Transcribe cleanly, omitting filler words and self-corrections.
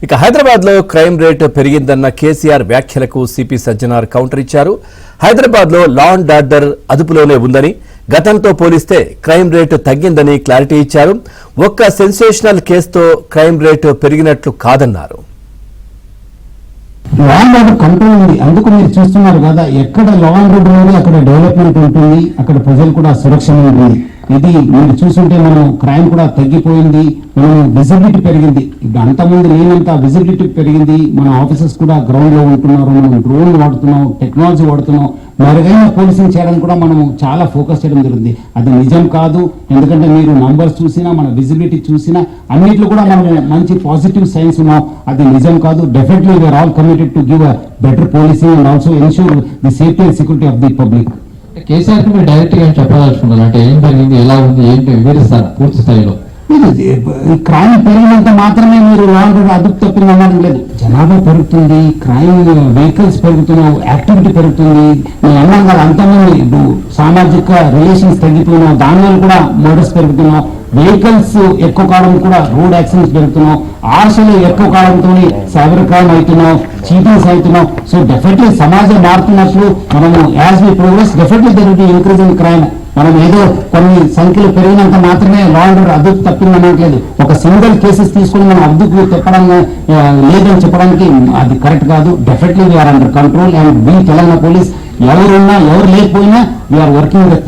ఇక హైదరాబాద్ లో crime rate పెరిగిందన్న KCR వ్యాఖ్యలకు సిపి సజ్జనార్ కౌంటర్ ఇచ్చారు. హైదరాబాద్ లో లా అండ్ ఆర్డర్ అదుపులోనే ఉందని, గతంతో పోలిస్తే క్రైమ్ రేట్ తగ్గిందని క్లారిటీ ఇచ్చారు. ఒక్క సెన్సేషనల్ కేసుతో క్రైమ్ రేట్ పెరిగినట్లు కాదన్నారు. లా అండ్ ఆర్డర్ కంట్రోల్ ఉంది. అందుకు మీరు చూస్తున్నారు కదా, ఎక్కడ లా అండ్ ఆర్డర్ ఉంది అక్కడ డెవలప్మెంట్ ఉంటుంది, అక్కడ ప్రజలు కూడా సురక్షణ ఉంటుంది. ఇది మీరు చూస్తుంటే మనం క్రైమ్ కూడా తగ్గిపోయింది, మనం విజిబిలిటీ పెరిగింది. ఇప్పుడు అంతకుముందు లేనంత విజిబిలిటీ పెరిగింది. మన ఆఫీసర్స్ కూడా గ్రౌండ్ లో ఉంటున్నారు, మనం డ్రోన్ వాడుతున్నాం, టెక్నాలజీ వాడుతున్నాం. మెరుగైన పోలీసింగ్ చేయడానికి కూడా మనం చాలా ఫోకస్ చేయడం జరుగుతుంది. అది నిజం కాదు, ఎందుకంటే మీరు నంబర్స్ చూసినా, మన విజిబిలిటీ చూసినా అన్నిట్లో కూడా మనం మంచి పాజిటివ్ సైన్స్ ఉన్నాం. అది నిజం కాదు. Definitely we're all committed to give a better policing and also ensure the safety and security of the public. KCR మీరు డైరెక్ట్ గా చెప్పదలుచుకున్నారు అంటే ఏం జరిగింది, ఎలా ఉంది, ఏంటి వివరిస్తారు పూర్తి స్థాయిలో? క్రైమ్ పెరిగినంత మాత్రమే మీరు లా అండ్ ఆర్డర్ అదుపు తప్పిందనడం లేదు. జనాభా పెరుగుతుంది, క్రైమ్ వెహికల్స్ పెరుగుతున్నావు, యాక్టివిటీ పెరుగుతుంది. నేను అన్నాను కదా, అంతమంది సామాజిక రిలేషన్స్ తగ్గిపోయినావు, దానివల్ల కూడా మర్డర్స్ పెరుగుతున్నావు. వెహికల్స్ ఎక్కువ కావడం కూడా రోడ్ యాక్సిడెంట్స్ పెరుగుతున్నావు, ఆశలు ఎక్కువ కావడంతో సైబర్ క్రైమ్ అవుతున్నావు, చీటింగ్స్ అవుతున్నావు. సో డెఫినెట్లీ సమాజం మారుతున్నట్లు మనము as we progress definitely there will be increase in crime. మనం ఏదో కొన్ని సంఖ్యలు పెరిగినంత మాత్రమే లా అండ్ ఆర్డర్ అదుపు తప్పింది అనట్లేదు. ఒక సింగిల్ కేసెస్ తీసుకుని మనం అదుపు చెప్పడం లేదని చెప్పడానికి అది కరెక్ట్ కాదు. Definitely we're under control and we Telangana police ఎవరున్నా ఎవరు లేకపోయినా వీఆర్ వర్కింగ్ విత్